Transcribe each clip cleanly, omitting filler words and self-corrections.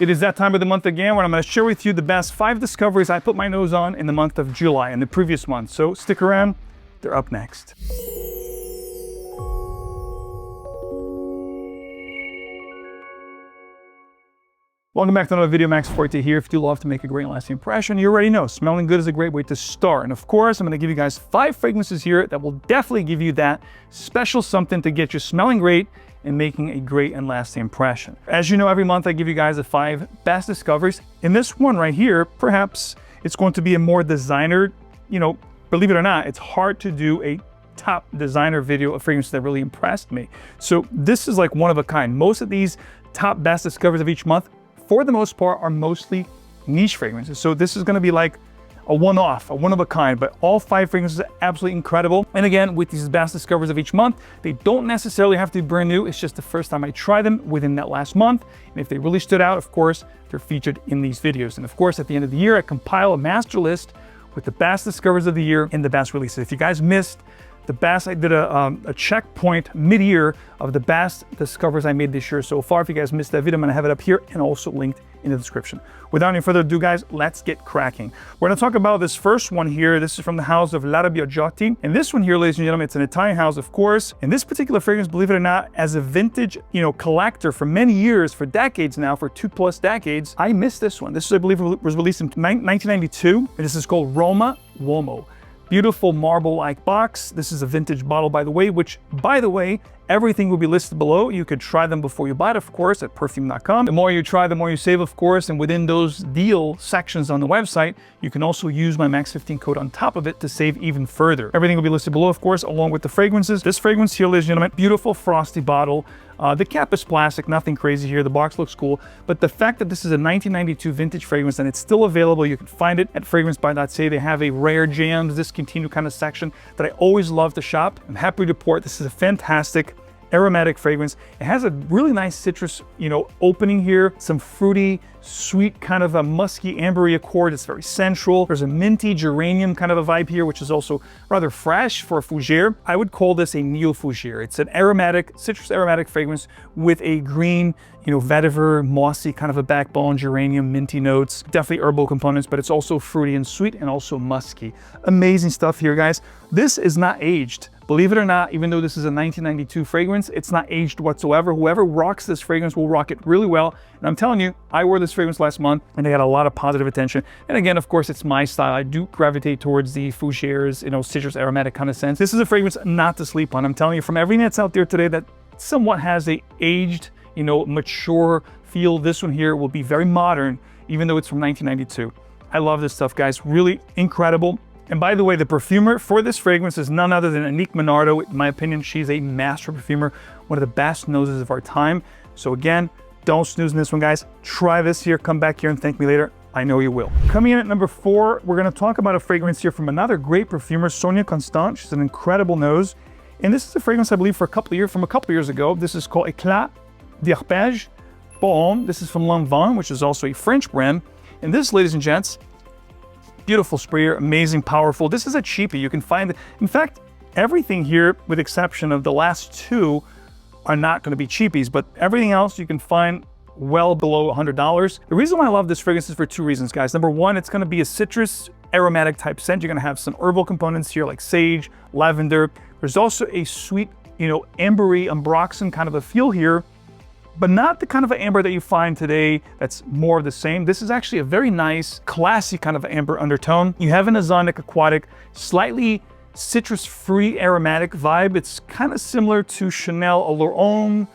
It is that time of the month again where I'm going to share with you the best 5 discoveries I put my nose on in the month of July, in the previous month. So stick around, they're up next. Welcome back to another video. 𝗥𝗿𝗄𝗏 here. If you do love to make a great and lasting impression, you already know smelling good is a great way to start. And of course, I'm going to give you guys 5 fragrances here that will definitely give you that special something to get you smelling great and making a great and lasting impression. As you know, every month I give you guys the 5 best discoveries. In this one right here, perhaps it's going to be a more designer, believe it or not, it's hard to do a top designer video of fragrances that really impressed me. So this is like one of a kind. Most of these top best discoveries of each month, for the most part, are mostly niche fragrances. So this is going to be like a one-off, a one-of-a-kind, but all 5 fragrances are absolutely incredible. And again, with these best discoveries of each month, they don't necessarily have to be brand new. It's just the first time I try them within that last month. And if they really stood out, of course, they're featured in these videos. And of course, at the end of the year, I compile a master list with the best discoveries of the year and the best releases. If you guys missed the best, I did a checkpoint mid-year of the best discoveries I made this year so far. If you guys missed that video, I'm gonna have it up here and also linked in the description. Without any further ado, guys, let's get cracking. We're gonna talk about this first one here. This is from the house of 𝗏𝗏𝗏. And this one here, ladies and gentlemen, it's an Italian house, of course. And this particular fragrance, believe it or not, as a vintage, collector for many years, for decades now, for 2+ decades, I missed this one. This, I believe, was released in 1992. And this is called Roma Uomo. Beautiful marble-like box. This is a vintage bottle, by the way, which, by the way, everything will be listed below. You could try them before you buy it, of course, at perfume.com. The more you try, the more you save, of course. And within those deal sections on the website, you can also use my Max15 code on top of it to save even further. Everything will be listed below, of course, along with the fragrances. This fragrance here, ladies and gentlemen, beautiful frosty bottle. The cap is plastic, nothing crazy here. The box looks cool. But the fact that this is a 1992 vintage fragrance and it's still available, you can find it at fragrancebuy.ca. They have a rare jams, discontinued kind of section that I always love to shop. I'm happy to report this is a fantastic aromatic fragrance. It has a really nice citrus, opening here, some fruity, sweet kind of a musky ambery accord. It's very sensual. There's a minty geranium kind of a vibe here, which is also rather fresh for a fougere. I would call this a neo-fougere. It's an aromatic, citrus aromatic fragrance with a green, vetiver, mossy kind of a backbone, geranium, minty notes, definitely herbal components, but it's also fruity and sweet and also musky. Amazing stuff here, guys. This is not aged. Believe it or not, even though this is a 1992 fragrance, it's not aged whatsoever. Whoever rocks this fragrance will rock it really well. And I'm telling you, I wore this fragrance last month and they got a lot of positive attention. And again, of course, it's my style. I do gravitate towards the fougeres, citrus aromatic kind of sense. This is a fragrance not to sleep on. I'm telling you, from everything that's out there today that somewhat has a aged, mature feel, this one here will be very modern, even though it's from 1992. I love this stuff, guys. Really incredible. And by the way, the perfumer for this fragrance is none other than Annick Menardo. In my opinion, she's a master perfumer, one of the best noses of our time. So again, don't snooze in this one, guys. Try this here, come back here and thank me later. I know you will. Coming in at number 4, we're gonna talk about a fragrance here from another great perfumer, Sonia Constant. She's an incredible nose. And this is a fragrance, I believe, from a couple of years ago. This is called 𝗏𝗏𝗏𝗏. This is from Lanvin, which is also a French brand. And this, ladies and gents, beautiful sprayer, amazing, powerful. This is a cheapie. You can find, in fact, everything here, with exception of the last 2, are not going to be cheapies, but everything else you can find well below $100. The reason why I love this fragrance is for 2 reasons, guys. Number 1, it's going to be a citrus aromatic type scent. You're going to have some herbal components here like sage, lavender. There's also a sweet, ambery, ambroxan kind of a feel here, but not the kind of amber that you find today that's more of the same. This is actually a very nice, classy kind of amber undertone. You have an ozonic, aquatic, slightly citrus-free aromatic vibe. It's kind of similar to Chanel Allure Eau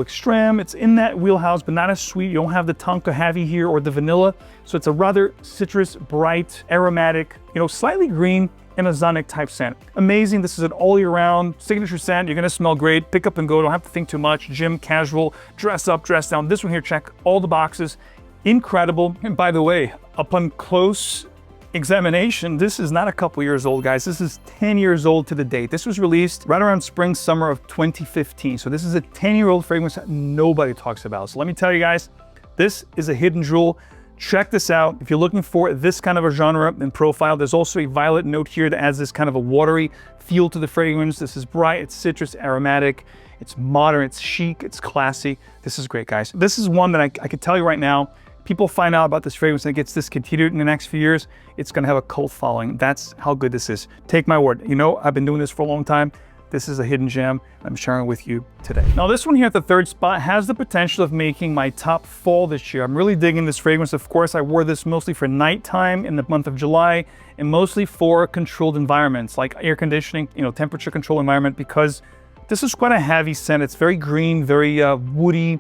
Extreme. It's in that wheelhouse, but not as sweet. You don't have the tonka heavy here or the vanilla. So it's a rather citrus, bright, aromatic, slightly green, and ozonic type scent. Amazing. This is an all year round signature scent. You're gonna smell great. Pick up and go. Don't have to think too much. Gym, casual, dress up, dress down. This one here, check all the boxes. Incredible. And by the way, upon close examination, this is not a couple years old, guys. This is 10 years old to the date. This was released right around spring, summer of 2015. So this is a 10-year-old fragrance that nobody talks about. So let me tell you guys, this is a hidden jewel. Check this out. If you're looking for this kind of a genre and profile, there's also a violet note here that adds this kind of a watery feel to the fragrance. This is bright, it's citrus, aromatic. It's modern, it's chic, it's classy. This is great, guys. This is one that I can tell you right now, people find out about this fragrance and it gets discontinued in the next few years, it's gonna have a cult following. That's how good this is. Take my word. You know, I've been doing this for a long time. This is a hidden gem I'm sharing with you today. Now this one here at the third spot has the potential of making my top fall this year. I'm really digging this fragrance. Of course, I wore this mostly for nighttime in the month of July and mostly for controlled environments like air conditioning, you know, temperature control environment, because this is quite a heavy scent. It's very green, very woody,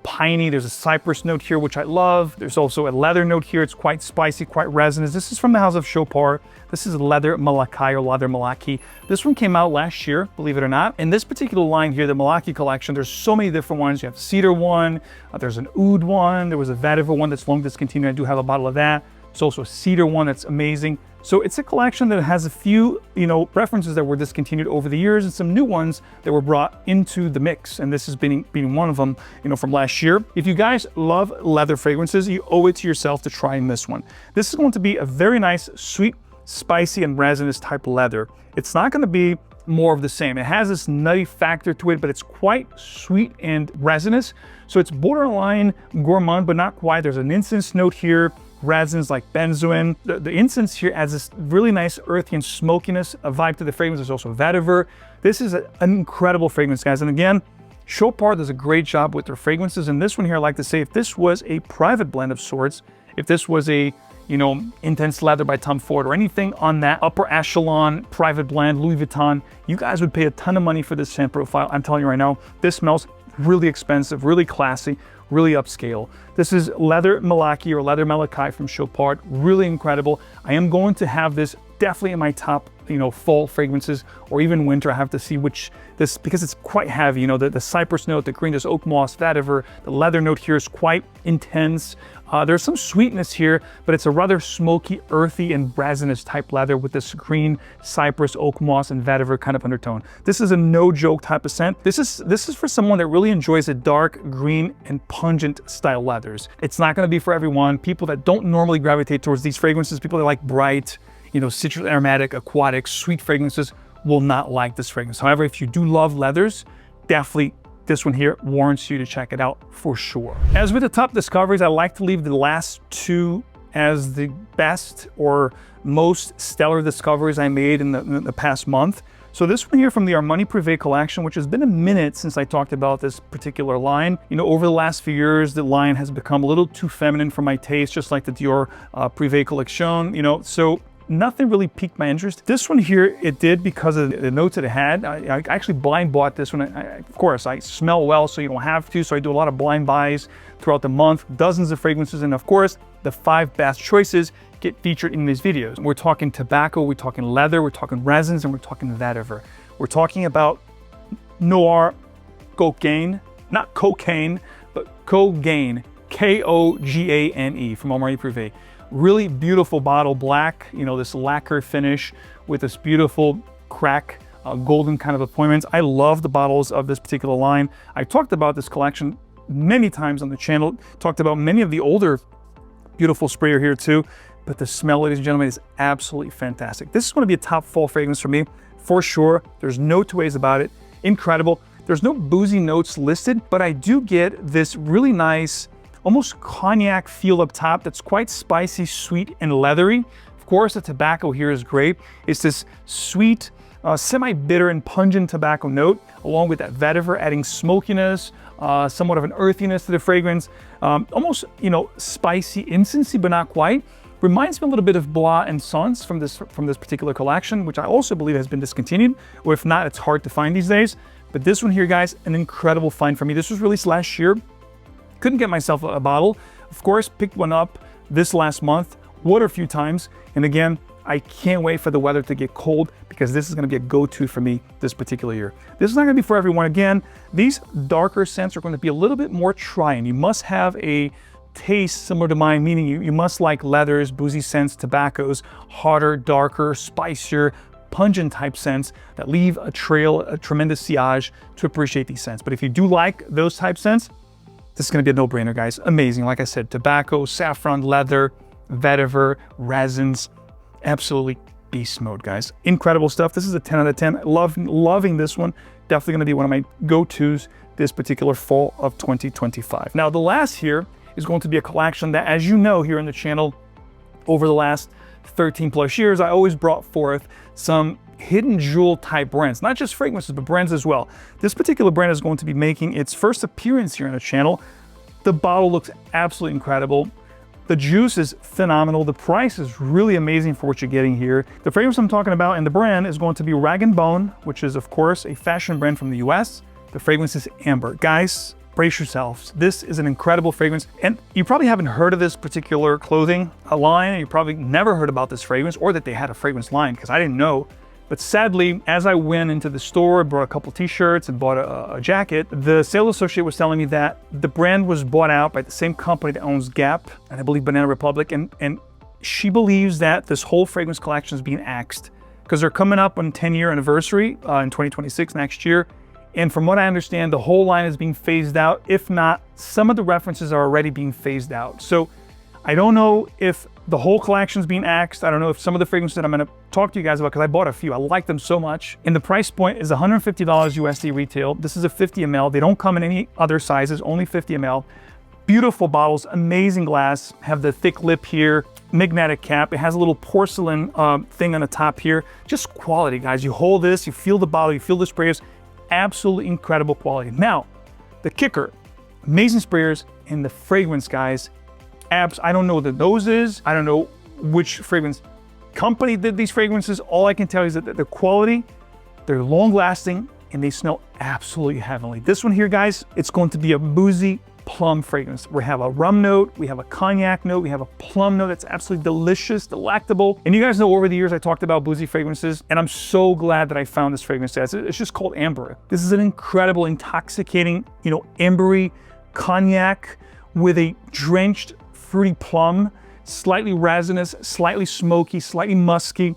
piney. There's a cypress note here, which I love. There's also a leather note here. It's quite spicy, quite resinous. This is from the house of 𝗕𝗲𝗄𝗏. This is 𝗕𝗏𝗏𝗏𝗏 or 𝗕𝗏𝗏𝗏𝗏. This one came out last year, believe it or not. In this particular line here, the 𝗏𝗏𝗏𝗏 collection, there's so many different ones. You have cedar one, there's an oud one, there was a vetiver one that's long discontinued. I do have a bottle of that. There's also a cedar one that's amazing. So it's a collection that has a few, you know, references that were discontinued over the years and some new ones that were brought into the mix. And this has been one of them, you know, from last year. If you guys love leather fragrances, you owe it to yourself to try this one. This is going to be a very nice, sweet, spicy, and resinous type leather. It's not going to be more of the same. It has this nutty factor to it, but it's quite sweet and resinous. So it's borderline gourmand, but not quite. There's an incense note here. Resins like benzoin. The incense here adds this really nice earthy and smokiness, a vibe to the fragrance. There's also vetiver. This is an incredible fragrance, guys. And again, 𝗕𝗲𝗄𝗏 does a great job with their fragrances. And this one here, I like to say, if this was a private blend of sorts, if this was a, you know, intense leather by Tom Ford or anything on that upper echelon private blend, Louis Vuitton, you guys would pay a ton of money for this scent profile. I'm telling you right now, this smells really expensive, really classy, really upscale. This is 𝗕𝗏𝗏𝗏𝗏 or 𝗕𝗏𝗏𝗏𝗏 from 𝗕𝗲𝗄𝗏. Really incredible. I am going to have this definitely in my top, you know, fall fragrances or even winter. I have to see which this, because it's quite heavy, you know, the cypress note, the green, there's oak moss, vetiver, the leather note here is quite intense. There's some sweetness here, but it's a rather smoky, earthy, and resinous type leather with this green, cypress, oak moss, and vetiver kind of undertone. This is a no-joke type of scent. This is for someone that really enjoys a dark, green, and pungent style leathers. It's not going to be for everyone. People that don't normally gravitate towards these fragrances, people that like bright, you know, citrus, aromatic, aquatic, sweet fragrances will not like this fragrance. However, if you do love leathers, definitely this one here warrants you to check it out for sure. As with the top discoveries, I like to leave the last two as the best or most stellar discoveries I made in the past month. So this one here from the Armani Prive collection, which has been a minute since I talked about this particular line. You know, over the last few years, the line has become a little too feminine for my taste, just like the Dior Prive collection, you know, so nothing really piqued my interest. This one here, it did because of the notes that it had. I actually blind bought this one. Of course, I smell well, so you don't have to. So I do a lot of blind buys throughout the month, dozens of fragrances. And of course, the 5 best choices get featured in these videos. We're talking tobacco, we're talking leather, we're talking resins, and we're talking vetiver. We're talking about noir cocaine, not cocaine, but cocaine, K-O-G-A-N-E from Armani Prive. Really beautiful bottle, black, you know, this lacquer finish with this beautiful crack, golden kind of appointments. I love the bottles of this particular line. I talked about this collection many times on the channel, talked about many of the older beautiful sprayer here too, but the smell, ladies and gentlemen, is absolutely fantastic. This is going to be a top fall fragrance for me, for sure. There's no two ways about it. Incredible. There's no boozy notes listed, but I do get this really nice, almost cognac feel up top that's quite spicy, sweet, and leathery. Of course, the tobacco here is great. It's this sweet, semi-bitter and pungent tobacco note, along with that vetiver adding smokiness, somewhat of an earthiness to the fragrance. Almost, you know, spicy, incensey, but not quite. Reminds me a little bit of Blois and Sons from this particular collection, which I also believe has been discontinued, or if not, it's hard to find these days. But this one here, guys, an incredible find for me. This was released last year. Couldn't get myself a bottle. Of course, picked one up this last month, water a few times. And again, I can't wait for the weather to get cold because this is gonna be a go-to for me this particular year. This is not gonna be for everyone. Again, these darker scents are gonna be a little bit more trying. You must have a taste similar to mine, meaning you must like leathers, boozy scents, tobaccos, hotter, darker, spicier, pungent type scents that leave a trail, a tremendous sillage to appreciate these scents. But if you do like those type scents, this is going to be a no-brainer, guys. Amazing. Like I said, tobacco, saffron, leather, vetiver, resins. Absolutely beast mode, guys. Incredible stuff. This is a 10 out of 10. Loving this one. definitely gonna be one of my go-tos this particular fall of 2025. Now, the last here is going to be a collection that, as you know, here on the channel, over the last 13 plus years, I always brought forth some hidden jewel type brands, not just fragrances, but brands as well. This particular brand is going to be making its first appearance here on the channel. The bottle looks absolutely incredible. The juice is phenomenal. The price is really amazing for what you're getting here. The fragrance I'm talking about and the brand is going to be Rag & Bone, which is of course a fashion brand from the US. The fragrance is Amber. Guys, brace yourselves. This is an incredible fragrance. And you probably haven't heard of this particular clothing line. You probably never heard about this fragrance or that they had a fragrance line, because I didn't know. But sadly, as I went into the store, bought a couple t-shirts and bought a jacket, the sales associate was telling me that the brand was bought out by the same company that owns Gap and I believe Banana Republic. And she believes that this whole fragrance collection is being axed because they're coming up on 10-year anniversary in 2026 next year. And from what I understand, the whole line is being phased out. If not, some of the references are already being phased out. So I don't know if the whole collection is being axed. I don't know if some of the fragrances that I'm gonna talk to you guys about, because I bought a few, I like them so much. And the price point is $150 USD retail. This is a 50 ml. They don't come in any other sizes, only 50 ml. Beautiful bottles, amazing glass, have the thick lip here, magnetic cap. It has a little porcelain thing on the top here. Just quality, guys. You hold this, you feel the bottle, you feel the sprayers. Absolutely incredible quality. Now, the kicker, amazing sprayers, and the fragrance, guys. I don't know what the nose is. I don't know which fragrance company did these fragrances. All I can tell you is that the quality, they're long lasting, and they smell absolutely heavenly. This one here, guys, it's going to be a boozy plum fragrance. We have a rum note, we have a cognac note, we have a plum note that's absolutely delicious, delectable. And you guys know over the years I talked about boozy fragrances, and I'm so glad that I found this fragrance. It's just called Amber. This is an incredible, intoxicating, ambery cognac with a drenched fruity plum, slightly resinous, slightly smoky, slightly musky,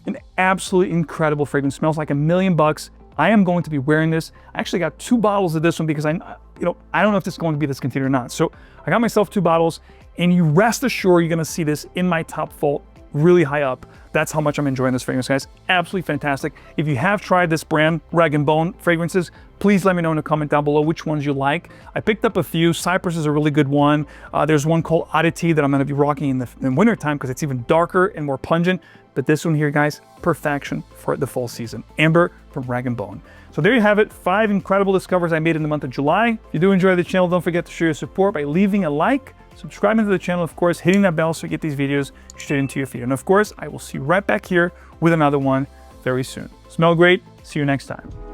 an absolutely incredible fragrance. Smells like $1,000,000. I am going to be wearing this. I actually got 2 bottles of this one because I don't know if this is going to be discontinued or not. So I got myself 2 bottles, and you rest assured you're gonna see this in my top vault really high up. That's how much I'm enjoying this fragrance, guys. Absolutely fantastic. If you have tried this brand, Rag & Bone fragrances, please let me know in a comment down below which ones you like. I picked up a few. Cypress is a really good one. There's one called 𝗏𝗏𝗏 that I'm gonna be rocking in the winter time because it's even darker and more pungent. But this one here, guys, perfection for the fall season. Amber from Rag & Bone. So there you have it, 5 incredible discoveries I made in the month of July. If you do enjoy the channel, don't forget to show your support by leaving a like, subscribing to the channel, of course, hitting that bell so you get these videos straight into your feed. And of course, I will see you right back here with another one very soon. Smell great. See you next time.